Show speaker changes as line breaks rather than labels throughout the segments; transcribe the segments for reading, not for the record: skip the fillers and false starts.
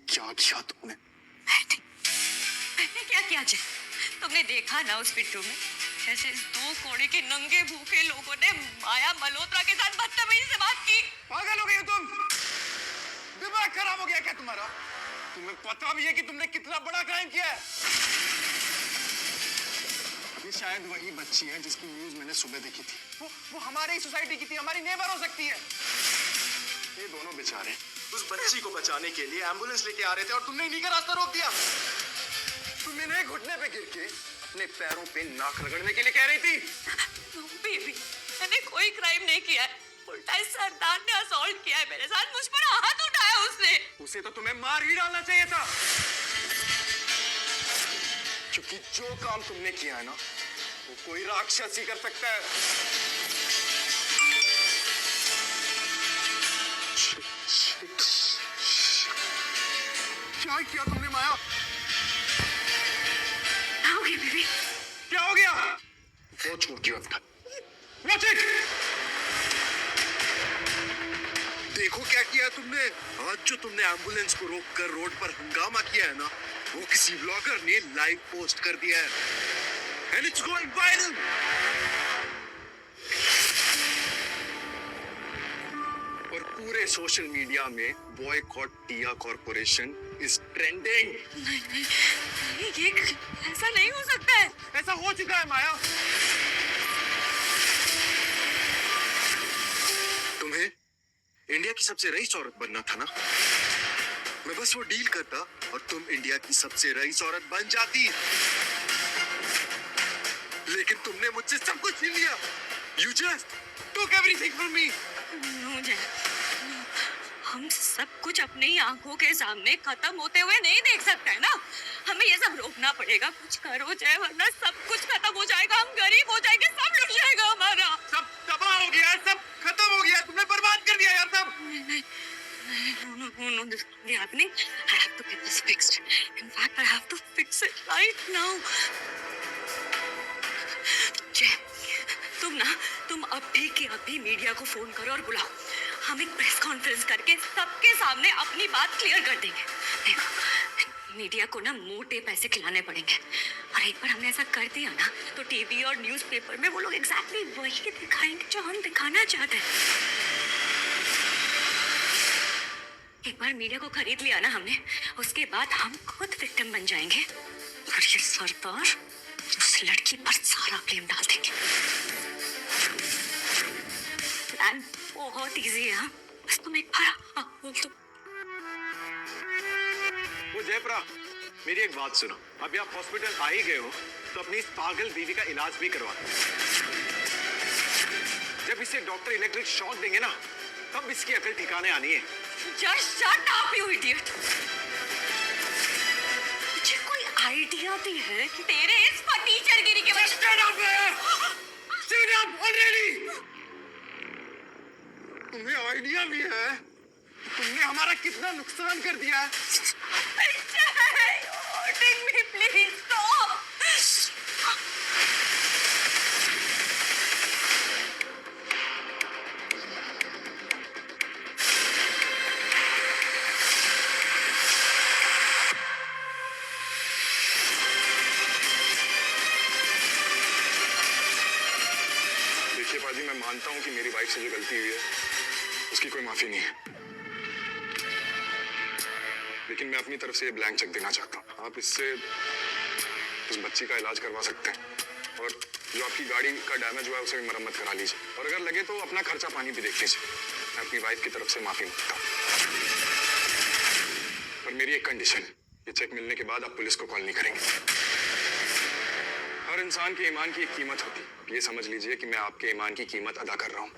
क्या किया तुमने?
मैंने क्या किया जय? तुमने देखा ना उस पिट्टू में कैसे इस दो कोड़े के नंगे भूखे लोगों ने माया मल्होत्रा के साथ बदतमीजी से बात की।
पागल हो गई हो तुम? दिमाग खराब हो गया क्या तुम्हारा? तुम्हें पता भी है कि तुमने कितना बड़ा क्राइम किया है? ये शायद वही बच्ची है जिसकी न्यूज मैंने सुबह देखी थी। वो हमारे ही सोसाइटी की थी, हमारी नेबर हो सकती है। ये दोनों बेचारे उस बच्ची को बचाने के लिए एम्बुलेंस लेके आ रहे थे और तुमने इन्हीं का रास्ता रोक दिया। तुम इन्हें घुटने पे गिर के अपने पैरों पे नाक रगड़ने के लिए कह रही थी।
बेबी, मैंने कोई क्राइम नहीं किया है। उल्टा इस सरदार ने असॉल्ट किया है मेरे साथ, मुझ पर हाथ उठाया उसने।
उसे तो तुम्हें मार ही डालना चाहिए था, क्योंकि जो काम तुमने किया है ना, वो कोई राक्षस ही कर सकता है। क्या किया तुमने माया?
क्या हो गया बेबी?
क्या हो गया? वो छोटी अफ्तार, Watch it! देखो क्या किया तुमने। आज जो तुमने एम्बुलेंस को रोककर रोड पर हंगामा किया है ना, वो किसी ब्लॉगर ने लाइव पोस्ट कर दिया है एंड इट्स गोइंग वायरल। और पूरे सोशल मीडिया में boycott Tiya corporation is trending.
नहीं, ये ऐसा नहीं हो सकता है।
ऐसा हो चुका है माया। तुम्हें इंडिया की सबसे रईस औरत बनना था ना, मैं बस वो डील करता और तुम इंडिया की सबसे रईस औरत बन जाती। लेकिन तुमने मुझसे सब कुछ छीन लिया। You just took everything from me.
No Jay, हम सब कुछ अपनी ही आंखों के सामने खत्म होते हुए नहीं देख सकते हैं ना। हमें ये सब रोकना पड़ेगा। कुछ करो जय, वरना सब कुछ खत्म हो जाएगा। हम गरीब हो जाएंगे, सब लुट जाएगा हमारा।
सब तबाह हो गया, सब खत्म हो गया, तुमने बर्बाद कर दिया यार सब।
No, this can't be happening. I have to get this fixed. In fact, I have to fix it right now. जय, तुम अभी के अभी मीडिया को फोन करो और बुलाओ। हम एक प्रेस कॉन्फ्रेंस करके सबके सामने अपनी बात क्लियर कर देंगे। देखो, मीडिया को ना मोटे पैसे खिलाने पड़ेंगे, और एक बार हमने ऐसा कर दिया ना, तो टीवी और न्यूज़पेपर में वो लोग एग्जैक्टली वही दिखाएंगे जो हम दिखाना चाहते हैं। एक बार मीडिया को खरीद लिया ना हमने, उसके बाद हम खुद विक्टिम बन जाएंगे और ये सरदार उस लड़की पर सारा ब्लेम डाल देंगे। प्लान बहुत इजी है। बस तुम एक बार हाँ बोल दो।
वो जयप्रा, मेरी एक बात सुनो। अभी आप हॉस्पिटल आ ही गए हो तो अपनी इस पागल बीवी का इलाज भी करवा दो। जब इसे डॉक्टर इलेक्ट्रिक शॉक देंगे ना, तब इसकी अकल ठिकाने आनी है।
Just shut up, you idiot! मुझे कोई आइडिया भी है कि तेरे इस फटीचरगिरी के वजह
Stand up already! तुम्हें आइडिया भी है? तुमने हमारा कितना नुकसान कर दिया है?
hurting me, please stop!
देखिए पाजी, मैं मानता हूँ कि मेरी वाइफ से जो गलती हुई है उसकी कोई माफी नहीं है, लेकिन मैं अपनी तरफ से ये ब्लैंक चेक देना चाहता हूँ। आप इससे उस बच्ची का इलाज करवा सकते हैं और जो आपकी गाड़ी का डैमेज हुआ है उसे भी मरम्मत करा लीजिए, और अगर लगे तो अपना खर्चा पानी भी देख लीजिए। मैं अपनी वाइफ की तरफ से माफी मांगता हूँ, पर मेरी एक कंडीशन, ये चेक मिलने के बाद आप पुलिस को कॉल नहीं करेंगे। हर इंसान के ईमान की एक कीमत होती है, ये समझ लीजिए कि मैं आपके ईमान की कीमत अदा कर रहा हूँ।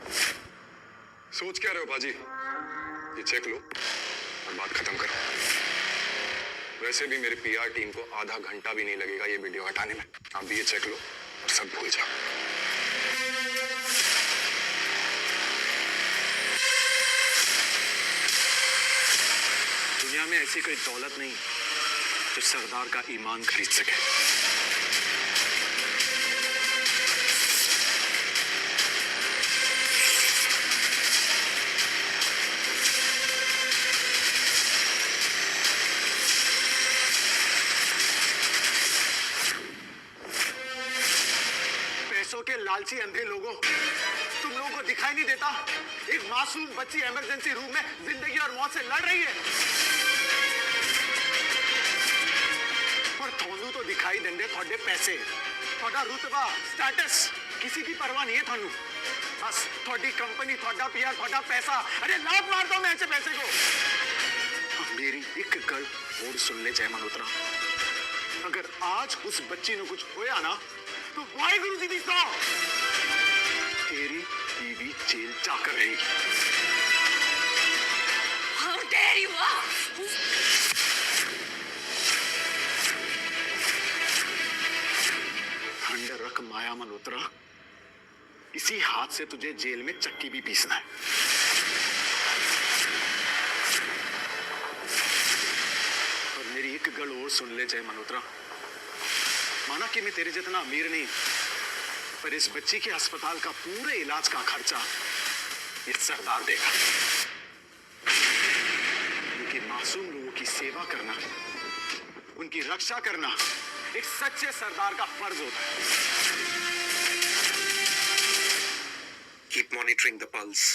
सोच क्या रहे हो बाजी? ये चेक लो और बात खत्म करो। वैसे भी मेरे पीआर टीम को आधा घंटा भी नहीं लगेगा ये वीडियो हटाने में। आप भी ये चेक लो और सब भूल जाओ। दुनिया में ऐसी कोई दौलत नहीं जो सरदार का ईमान खरीद सके। पैसों के लालची अंधे लोगों, तुम लोगों को दिखाई नहीं देता एक मासूम बच्ची इमरजेंसी रूम में जिंदगी और मौत से लड़ रही है। पर थानू तो दिखाई देंगे थोड़े पैसे, थोड़ा रुतबा, स्टेटस, किसी की परवाह नहीं है थानू। बस थोड़ी कंपनी, थोड़ा पीआर, थोड़ा पैसा। अरे लात मार दो मैं ऐसे पैसे को। मेरी एक गल और सुन ले जय मल्होत्रा, अगर आज उस बच्ची ने कुछ होया ना तो वाहिगुरु जी दी सौ तेरी बीवी जेल जाकर रहेगी।
How dare you!
ठंड रख माया मल्होत्रा, इसी हाथ से तुझे जेल में चक्की भी पीसना है। और मेरी एक गल और सुन ले जय मल्होत्रा, माना कि मैं तेरे जितना अमीर नहीं, पर इस बच्ची के अस्पताल का पूरे इलाज का खर्चा ये सरदार देगा, क्योंकि मासूम लोगों की सेवा करना, उनकी रक्षा करना एक सच्चे सरदार का फर्ज होता है।
Keep monitoring the pulse.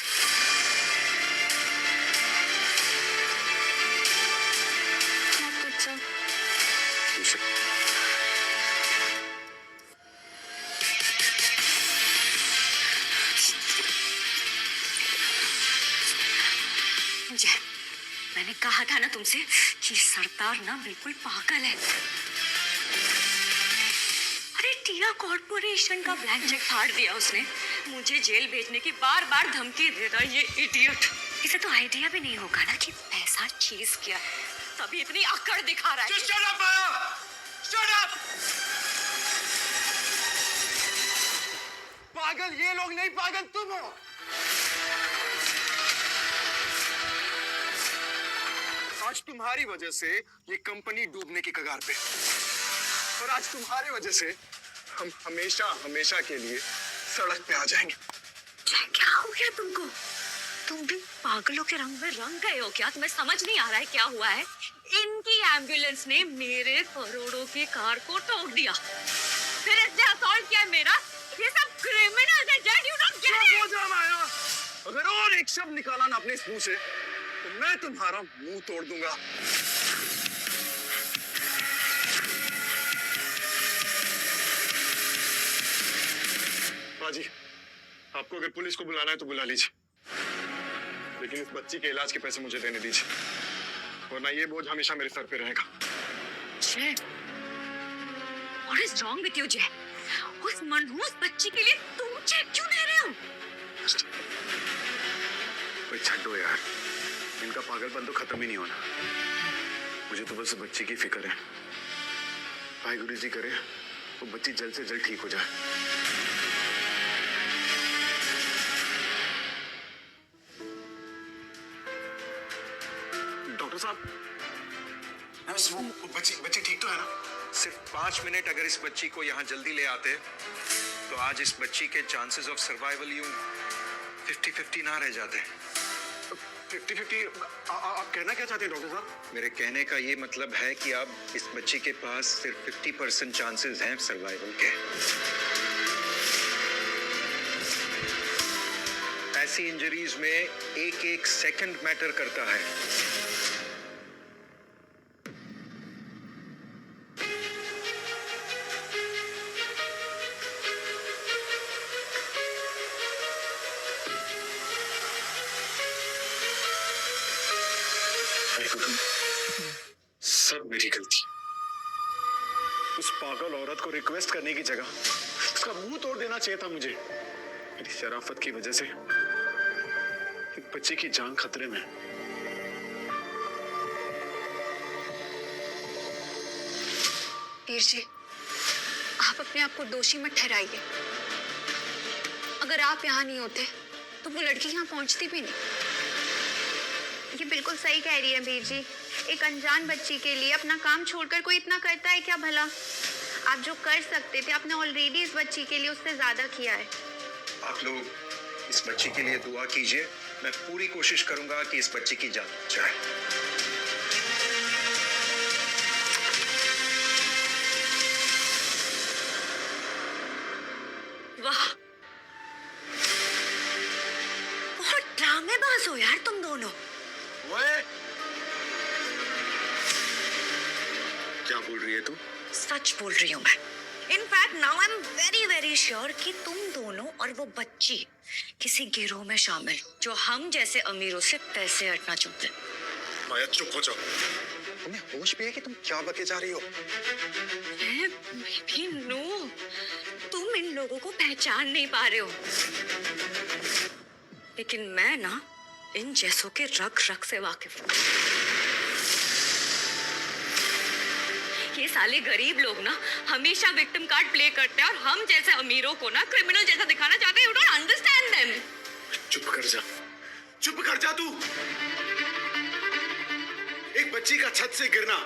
जय, मैंने कहा था ना तुमसे कि सरदार ना बिल्कुल पागल है। अरे टिया कॉर्पोरेशन का ब्लैंक चेक फाड़ दिया उसने, मुझे जेल भेजने की बार बार धमकी दे रहा ये इडियट। इसे तो आइडिया भी नहीं होगा ना कि पैसा चीज क्या है, तभी इतनी अकड़ दिखा रहा है।
Just shut up, Maya! Shut up! पागल ये लोग नहीं, पागल तुम हो। आज तुम्हारी वजह से ये कंपनी डूबने की कगार पे, और आज तुम्हारी वजह से हम हमेशा हमेशा के लिए सड़क पे आ जाएंगे।
क्या हो गया तुमको? तुम भी पागलों के रंग में रंग गए हो क्या? तुम्हें समझ नहीं आ रहा है क्या हुआ है? इनकी एम्बुलेंस ने मेरे करोड़ों की कार को ठोक दिया, फिर इसने असॉल्ट किया मेरा। ये सब क्रिमिनल है, dad, you don't get it.
हो जा माया, अगर और एक शब्द निकाला ना अपने इस मुंह से तो मैं तुम्हारा मुंह तोड़ दूंगा। बाजी, आपको अगर पुलिस को बुलाना है तो बुला लीजिए, लेकिन इस बच्ची के इलाज के पैसे मुझे देने दीजिए, वरना ये बोझ हमेशा मेरे सर पे रहेगा।
जय, what is wrong with you, जय? उस मनहूस बच्ची के लिए तुम चेक क्यों दे रहे हो?
कोई छड्डो यार, इनका पागलपन तो खत्म ही नहीं होना। मुझे तो बस बच्ची की फिक्र है। वाहिगुरु जी करे वो बच्ची जल्द से जल्द ठीक हो जाए। डॉक्टर साहब, वो बच्ची ठीक तो है ना?
सिर्फ 5 मिनट अगर इस बच्ची को यहाँ जल्दी ले आते तो आज इस बच्ची के चांसेस ऑफ सर्वाइवल यूं 50-50 ना रह जाते।
50-50? आप कहना क्या चाहते हैं डॉक्टर साहब?
मेरे कहने का ये मतलब है कि अब इस बच्ची के पास सिर्फ 50% चांसेस हैं सर्वाइवल के। ऐसी इंजरीज में एक सेकंड मैटर करता है।
सब मेरी गलती। उस पागल औरत को रिक्वेस्ट करने की जगह उसका मुंह तोड़ देना चाहिए था मुझे। मेरी शराफत की वजह से एक बच्चे की जान खतरे में।
वीर जी, आप अपने आप को दोषी मत ठहराइए। अगर आप यहाँ नहीं होते तो वो लड़की यहाँ पहुँचती भी नहीं।
ये बिल्कुल सही कह रही है वीर जी, एक अनजान बच्ची के लिए अपना काम छोड़कर कोई इतना करता है क्या भला? आप जो कर सकते थे आपने ऑलरेडी इस बच्ची के लिए उससे ज्यादा किया है।
आप लोग इस बच्ची के लिए दुआ कीजिए, मैं पूरी कोशिश करूंगा कि इस बच्ची की जान बच जाए।
वाह, फेमस हो यार तुम दोनों।
ओए, क्या बोल रही है तू?
सच बोल रही हूँ मैं। In fact now I am very very sure कि तुम दोनों और वो बच्ची किसी गिरोह में शामिल हो जो हम जैसे अमीरों से पैसे हटना चाहते।
माया चुप हो जाओ। तुम्हें होश भी है कि तुम क्या बके जा रही हो?
भी नो, तुम इन लोगों को पहचान नहीं पा रहे हो, लेकिन मैं ना इन जैसों के रग रग से वाकिफ हूँ। ये साले गरीब लोग ना हमेशा विक्टिम कार्ड प्ले करते हैं और हम जैसे अमीरों को ना क्रिमिनल जैसा दिखाना चाहते हैं। You don't understand them.
चुप कर जा, चुप कर जा तू। एक बच्ची का छत से गिरना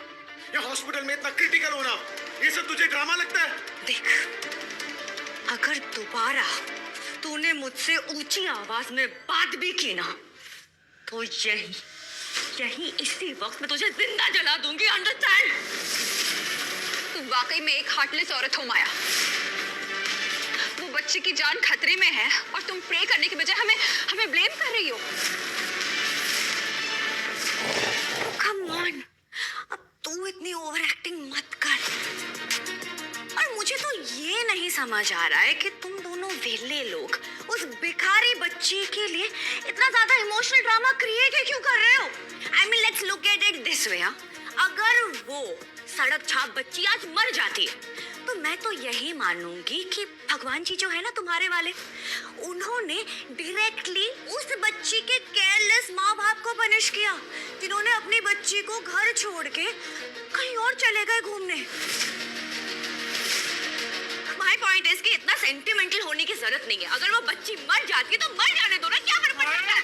या हॉस्पिटल में इतना क्रिटिकल होना, ये सब तुझे ड्रामा लगता है?
देख, अगर दोबारा तूने मुझसे ऊंची आवाज में बात भी की ना तो यही इसी वक्त में तुझे जिंदा जला दूंगी। अंडरस्टैंड?
तुम वाकई में एक हार्टलेस औरत हो माया। वो बच्चे की जान खतरे में है और तुम प्रे करने के बजाय हमें ब्लेम कर रही हो।
कम ऑन, अब तू इतनी ओवर एक्टिंग मत कर। और मुझे तो ये नहीं समझ आ रहा है कि तुम दोनों वेले लोग उस भिखारी बच्ची के लिए इतना ज्यादा इमोशनल ड्रामा क्रिएट ही क्यों कर रहे हो? I mean let's look at it this way. अगर वो सड़क छाप बच्ची आज मर जाती है तो मैं तो यही मानूंगी कि भगवान जी जो है ना तुम्हारे वाले, उन्होंने डायरेक्टली उस बच्ची के केयरलेस माँ बाप को पनिश किया जिन्होंने अपनी बच्ची को घर छोड़ के कहीं और चले गए घूमने। माय पॉइंट इज कि इतना सेंटिमेंटल होने की जरूरत नहीं है। अगर वो बच्ची मर जाती है तो मर जाने दो ना, क्या फर्क पड़ता है?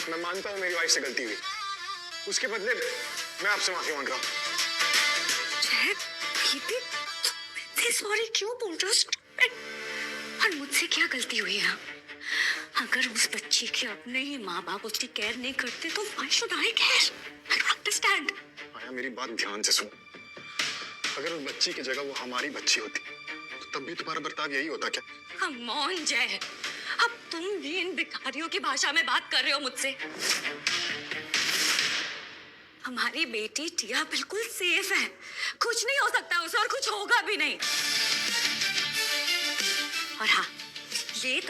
मैं मानता हूँ मेरी वाइफ से गलती हुई, उसके बदले मैं आपसे माफी मांग रहा हूँ।
सॉरी क्यों बोल रहे हो? और मुझसे क्या गलती हुई है? अगर उस बच्ची के अपने ही माँ बाप उसकी केयर नहीं करते तो why should I care? I don't understand.
माया, मेरी बात ध्यान से सुनो। अगर उस बच्ची की जगह वो हमारी बच्ची होती तो तब भी तुम्हारा बर्ताव यही होता क्या?
Come on जय, अब तुम भी इन भिखारियों की भाषा में बात कर रहे हो मुझसे। हमारी बेटी टिया बिल्कुल सेफ है, कुछ नहीं हो सकता उसे और कुछ होगा भी नहीं। और हाँ, ये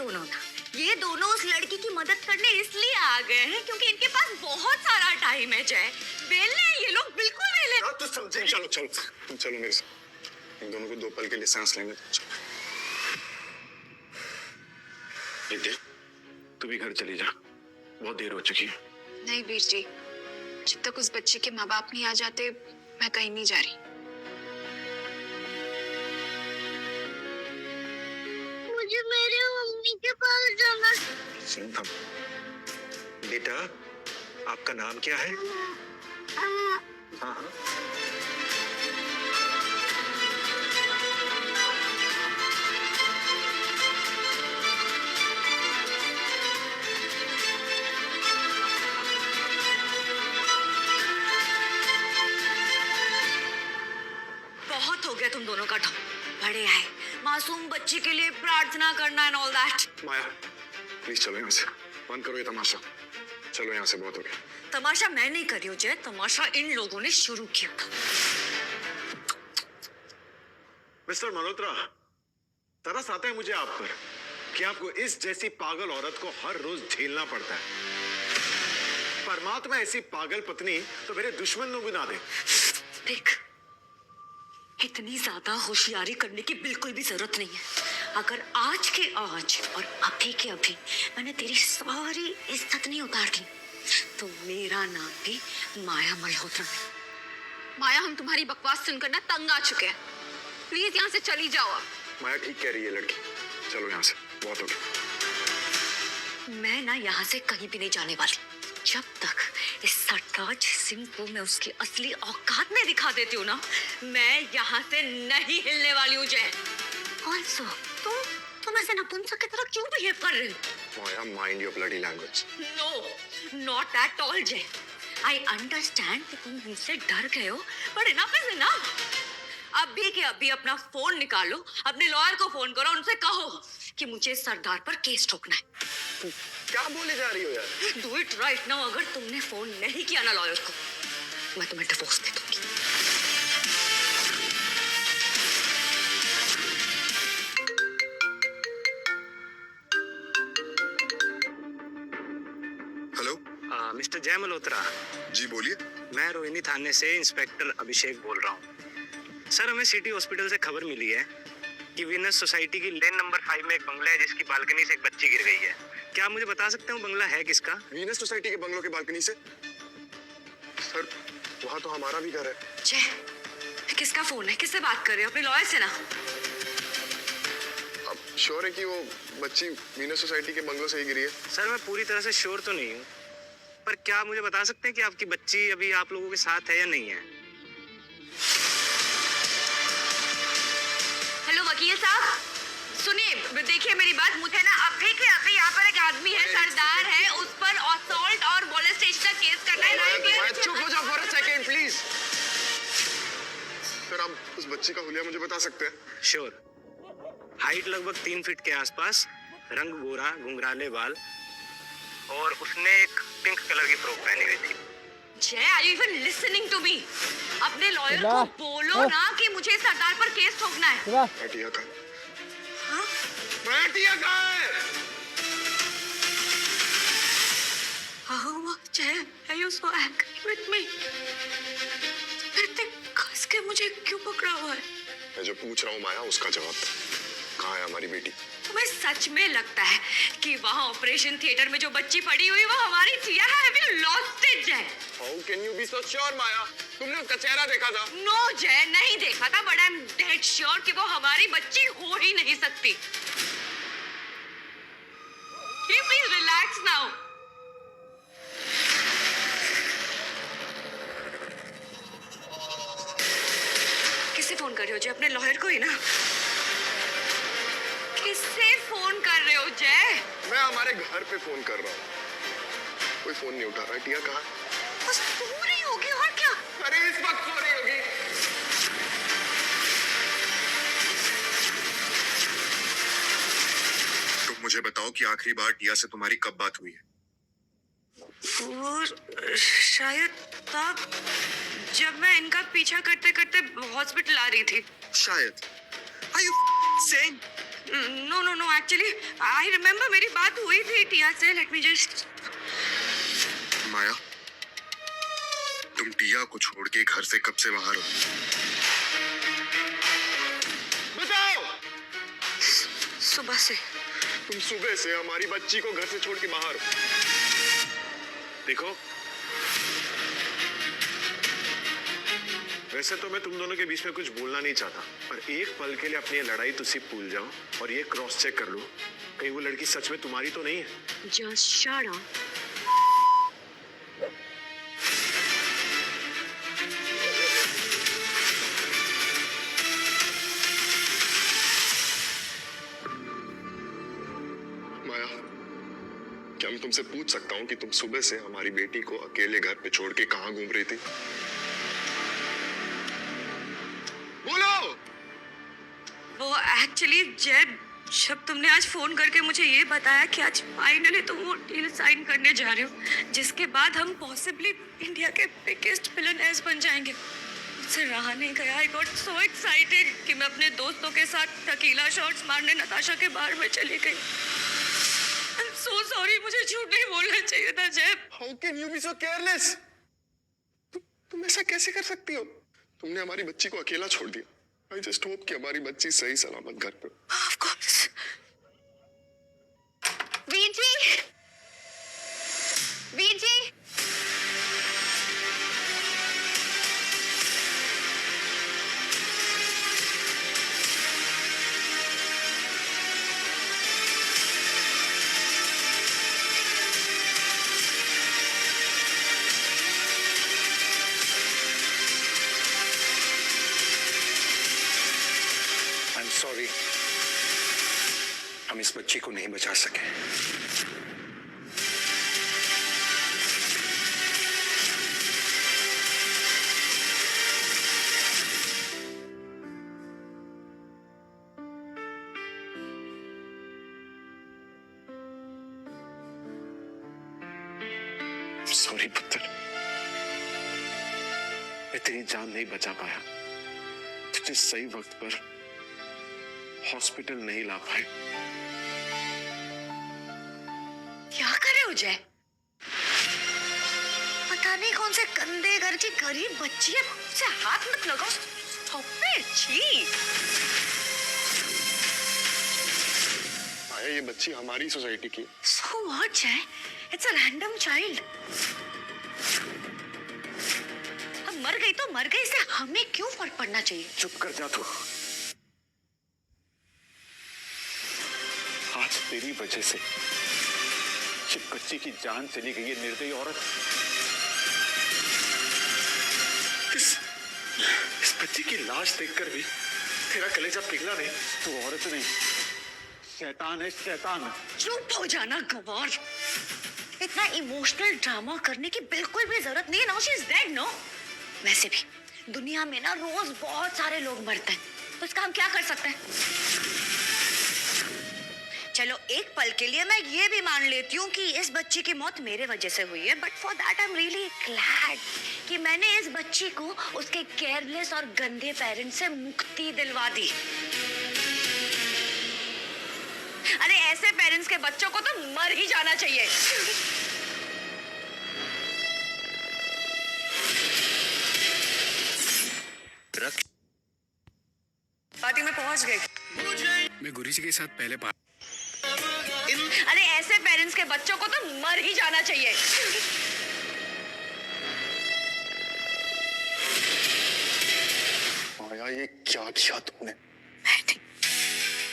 दोनों उस लड़की की मदद करने इसलिए आ गए हैं क्योंकि इनके पास बहुत सारा टाइम है। जय, वेले हैं ये लोग, बिल्कुल वेले।
हाँ, तो समझे। चलो तुम चलो मेरे साथ, इन दोनों को 2 पल के लिए सांस लेंगे। विद्या, तू भी घर चली जा, बहुत देर हो चुकी है।
नहीं वीर जी, जब तक उस बच्चे के माँ बाप नहीं आ जाते मैं कहीं नहीं जा रही।
मुझे मेरी मम्मी के पास जाना।
सुन हम बेटा, आपका नाम क्या है? हाँ हाँ,
बहुत हो गया तुम दोनों का ढोंग। बड़े आए मासूम बच्ची के लिए प्रार्थना करना and all that.
Maya, please चलो यहाँ से, बंद करो ये तमाशा। चलो यहाँ से, बहुत हो गया।
तमाशा मैं नहीं कर रही हूँ जय, तमाशा इन लोगों ने शुरू किया था।
मिस्टर मल्होत्रा, तरस आता है मुझे आप पर कि आपको इस जैसी पागल औरत को हर रोज झेलना पड़ता है। परमात्मा ऐसी पागल पत्नी तो मेरे दुश्मन लोग भी ना दे।
देख, इतनी ज्यादा होशियारी करने की बिल्कुल भी जरूरत नहीं है। अगर आज के आज और अभी के अभी मैंने तेरी सारी इज्जत नहीं उतार दी तो मेरा नाम भी माया मल्होत्रा है।
माया, हम तुम्हारी बकवास सुनकर ना तंग आ चुके हैं। प्लीज यहाँ से चली जाओ अब।
माया ठीक कह रही है लड़की, चलो यहाँ से, बहुत हो गया।
मैं ना यहाँ से कहीं भी नहीं जाने वाली जब तक इस सरताज सिंह को मैं उसकी असली औकात में दिखा देती हूँ ना। मैं यहाँ से नहीं हिलने वाली हूँ जय। Also, तुम ऐसे नपुंसक की तरह क्यों बिहेव कर रहे हो?
Maya, mind your bloody language.
No, not at all जय। I understand कि तुम मुझसे डर गए हो, but enough is enough। अभी के अभी अपना फोन निकालो, अपने लॉयर को फोन करो, उनसे कहो कि मुझे सरदार पर केस ठोकना है।
क्या बोले जा रही हो यार?
Do it right now. अगर तुमने फोन नहीं किया ना लॉयर को, मैं तुम्हें डिवोर्स दे दूंगी।
हेलो।
मिस्टर जय मल्होत्रा,
जी बोलिए।
मैं रोहिणी थाने से इंस्पेक्टर अभिषेक बोल रहा हूँ। सर, हमें सिटी हॉस्पिटल से खबर मिली है कि वीनस सोसाइटी की लेन नंबर 5 में एक बंगला है जिसकी बालकनी से एक बच्ची गिर गई है। क्या आप मुझे बता सकते हैं वो बंगला है किसका?
वीनस सोसाइटी के बंगलों के बालकनी से? सर, वहाँ तो हमारा भी घर है।
जय, किसका फोन है? किससे बात कर रहे हो? अपने लॉयर से ना।
अब श्योर है कि वो बच्ची वीनस सोसाइटी के बंगलों से ही गिरी है?
सर, मैं पूरी तरह से श्योर तो नहीं हूँ, पर क्या आप मुझे बता सकते हैं कि आपकी बच्ची अभी आप लोगों के साथ है या नहीं है?
हेलो वकील साहब, सुनिए, देखिए मेरी बात। मुझे ना अभी के अभी यहाँ पर एक आदमी है, सरदार है, उस पर असॉल्ट और मोलेस्टेशन का केस करना है।
चुप हो जाओ for a second please. Sir, आप उस बच्ची का हुलिया मुझे बता सकते हैं?
श्योर। हाइट लगभग 3 फीट के आसपास, रंग गोरा, घुंघराले बाल, और उसने एक पिंक कलर की फ्रॉक पहनी हुई थी।
Jay, are you even listening to me? अपने लॉयर को बोलो ना कि मुझे सरदार पर केस ठोकना है।
बैठिया का।
हाँ?
बैठिया का है।
Oh, जय, are you so angry with me? इतने कस के मुझे क्यों पकड़ा हुआ है?
मैं जो पूछ रहा हूँ माया, उसका जवाब दो। कहाँ है हमारी बेटी?
तुम्हें सच में लगता है कि वहाँ ऑपरेशन थिएटर में जो बच्ची पड़ी हुई वो हमारी थी? Have you lost it, जय?
How can you be so sure, माया? तुमने उसका चेहरा देखा था?
No, जय, नहीं देखा था, but I'm dead sure कि वो हमारी बच्ची हो ही नहीं सकती। You please relax now. किससे फोन कर रहे हो जय? अपने लॉयर को ही ना? किससे फोन कर रहे हो जय?
मैं हमारे घर पे फोन कर रहा हूँ। कोई फोन नहीं उठा रहा है। टिया कहाँ है?
बस सो रही होगी और क्या?
अरे इस वक्त सो रही होगी।
तुम मुझे बताओ कि आखिरी बार टिया से तुम्हारी कब बात हुई है?
वो शायद तब जब मैं इनका पीछा करते करते हॉस्पिटल आ रही थी।
शायद? Are you saying?
No actually I remember मेरी बात हुई थी टिया से। Let me just.
माया, तुम टिया को छोड़ के घर से कब से बाहर हो?
बताओ।
सुबह से।
तुम सुबह से हमारी बच्ची को घर से छोड़ के बाहर हो।
देखो, वैसे तो मैं तुम दोनों के बीच में कुछ बोलना नहीं चाहता, पर एक पल के लिए अपनी ये लड़ाई तुझसे भूल जाओ और ये क्रॉस चेक कर लो, कहीं वो लड़की सच में तुम्हारी तो नहीं है।
Just shut up.
माया, क्या मैं तुमसे पूछ सकता हूँ कि तुम सुबह से हमारी बेटी को अकेले घर पे छोड़ के कहाँ घूम रही थी? बोलो।
वो एक्चुअली जय, जब तुमने आज फोन करके मुझे ये बताया कि आज फाइनली तुम वो डील साइन करने जा रहे हो जिसके बाद हम पॉसिबली इंडिया के बिगेस्ट विलेनेस बन जाएंगे, मुझसे रहा नहीं गया। आई गॉट सो एक्साइटेड कि मैं अपने दोस्तों के साथ टकीला शॉट्स मारने नताशा के बार में चली गई। I'm so sorry, मुझे झूठ नहीं बोलना चाहिए था जय।
How can you be so careless? तुम ऐसा कैसे कर सकती हो? तुमने हमारी बच्ची को अकेला छोड़ दिया। I just hope कि हमारी बच्ची सही सलामत घर पे।
Of course.
Veer ji, Veer ji,
I'm sorry, हम इस बच्ची को नहीं बचा सके।
सॉरी पुत्र, मैं तेरी जान नहीं बचा पाया, तुझे सही वक्त पर हॉस्पिटल नहीं ला पाए।
क्या करे हो जय? पता नहीं कौन से गंदे घर की गरीब बच्ची है, उसे हाथ मत लगाओ। Stop it, छी।
माया, ये बच्ची हमारी सोसाइटी की।
So what, जय? It's a random child. अब मर गई तो मर गई, इससे हमें क्यों फर्क पड़ना चाहिए?
चुप कर जा तू। आज तेरी वजह से ये बच्ची की जान चली गई है, निर्दयी औरत। इस बच्ची की लाश देखकर भी तेरा कलेजा पिघला नहीं? तू औरत नहीं, शैतान है, शैतान।
चुप हो जाना गवार। इतना इमोशनल ड्रामा करने की बिल्कुल भी जरूरत नहीं है। Now she is dead, no? वैसे भी दुनिया में ना रोज बहुत सारे लोग मरते हैं, तो इसका हम क्या कर सकते हैं? चलो एक पल के लिए मैं ये भी मान लेती हूँ कि इस बच्ची की मौत मेरे वजह से हुई है, but for that I am really glad कि मैंने इस बच्ची को उसके केयरलेस और गंदे पेरेंट्स से मुक्ति दिलवा दी। अरे ऐसे पेरेंट्स के बच्चों को तो मर ही जाना चाहिए। पार्टी में पहुंच गए।
मैं गुरु जी के साथ पहले
अरे ऐसे पेरेंट्स के बच्चों को तो मर ही जाना चाहिए।
माया, ये क्या किया तुमने?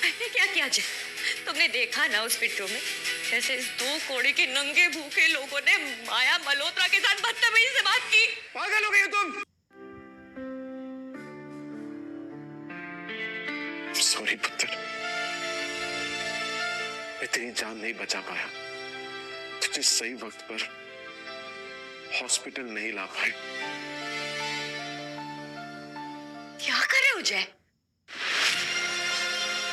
मैंने क्या किया? तुमने देखा ना उस वीडियो में कैसे इस 2 कौड़ी के नंगे भूखे लोगों ने माया मल्होत्रा के साथ बदतमीजी से बात की।
पागल हो गई हो तुम?
सॉरी पुत्र, मैं तेरी जान नहीं बचा पाया, तुझे सही वक्त पर हॉस्पिटल नहीं ला पाए।
क्या करे हो जय?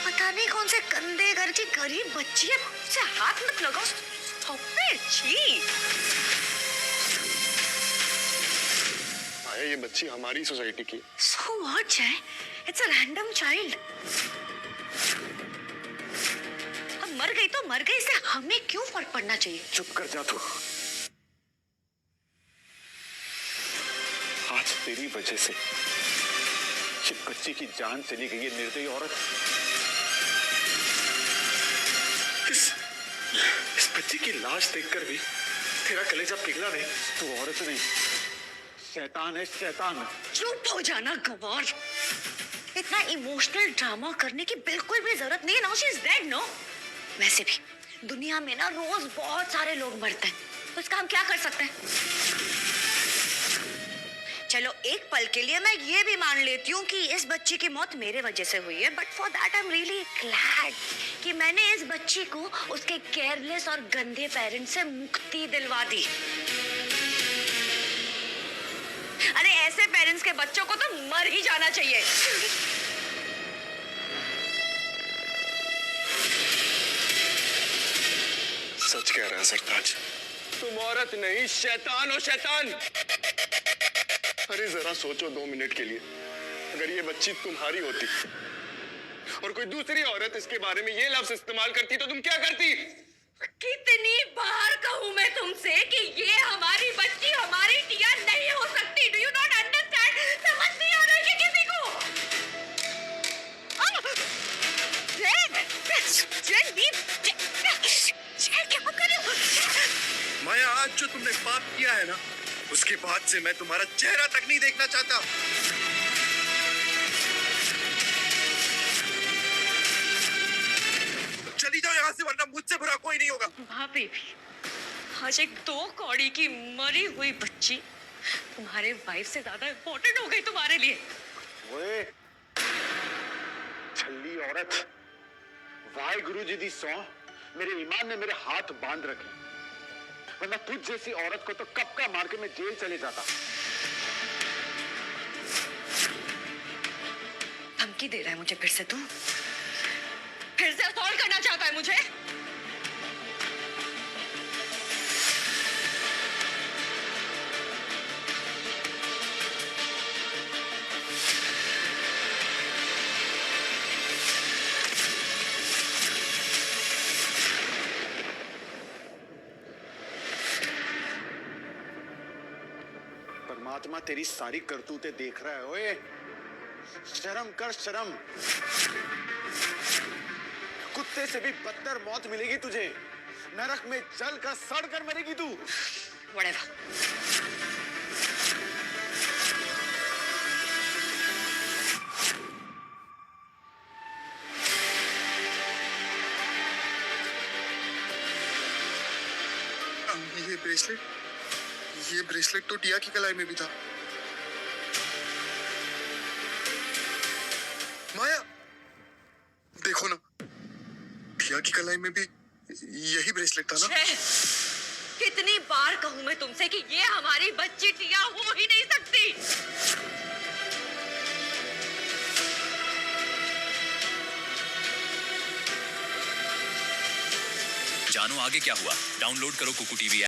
पता नहीं कौन से गंदे घर की गरीब बच्ची है, उसे हाथ मत लगाओ। Stop it, छी।
माया, ये बच्ची हमारी सोसाइटी की।
So what, जय? It's a random child. अब मर गई तो मर गई, इससे हमें क्यों फर्क पड़ना चाहिए?
चुप कर जा तू। आज तेरी वजह से ये बच्ची की जान चली गई है, निर्दयी औरत। इस बच्ची की लाश देखकर भी तेरा कलेजा पिघला नहीं? तू औरत नहीं, शैतान है, शैतान।
चुप हो जाना गवार। इतना इमोशनल ड्रामा करने की बिल्कुल भी जरूरत नहीं है। Now she is dead, no? वैसे भी दुनिया में ना रोज बहुत सारे लोग मरते हैं, तो इसका हम क्या कर सकते हैं? चलो एक पल के लिए मैं ये भी मान लेती हूँ कि इस बच्ची की मौत मेरे वजह से हुई है, but for that I am really glad कि मैंने इस बच्ची को उसके केयरलेस और गंदे पेरेंट्स से मुक्ति दिलवा दी। अरे ऐसे पेरेंट्स के बच्चों को तो मर ही जाना चाहिए।
सच कह रहा है सरताज, तुम औरत नहीं, शैतान हो, शैतान। अरे जरा सोचो 2 मिनट के लिए, अगर ये बच्ची तुम्हारी होती और कोई दूसरी औरत इसके बारे में ये लफ्ज इस्तेमाल करती तो तुम क्या करती?
कितनी बार कहूं मैं तुमसे कि ये हमारी बच्ची, हमारी टिया नहीं हो सकती। Do you not understand? समझ नहीं आ रहा है कि किसी को? क्या कर रहे हो?
माया, आज जो तुमने पाप किया है ना, उसके बाद से मैं तुम्हारा चेहरा तक नहीं देखना चाहता। चली जाओ यहाँ से, वरना मुझसे बुरा कोई नहीं होगा।
भाभी भी आज एक 2 कौड़ी की मरी हुई बच्ची तुम्हारे वाइफ से ज्यादा इम्पोर्टेंट हो गई तुम्हारे लिए।
ओए छल्ली औरत, वाहे गुरु जी दी सौ, मेरे ईमान ने मेरे हाथ बांध रखे, वरना तुझ जैसी औरत को तो कब का मार के मैं जेल चले जाता।
धमकी दे रहा है मुझे फिर से तू? फिर से असॉल्ट करना चाहता है मुझे?
आत्मा तेरी सारी करतूतें देख रहा है। ओए शर्म कर, शर्म। कुत्ते से भी बदतर मौत मिलेगी तुझे। नरक में जल कर सड़ कर मरेगी तू।
Whatever.
ये ब्रेसलेट तो टिया की कलाई में भी था। माया, देखो ना, टिया की कलाई में भी यही ब्रेसलेट था ना।
कितनी बार कहूं मैं तुमसे कि ये हमारी बच्ची टिया हो ही नहीं सकती।
जानो आगे क्या हुआ? डाउनलोड करो कुकू टीवी।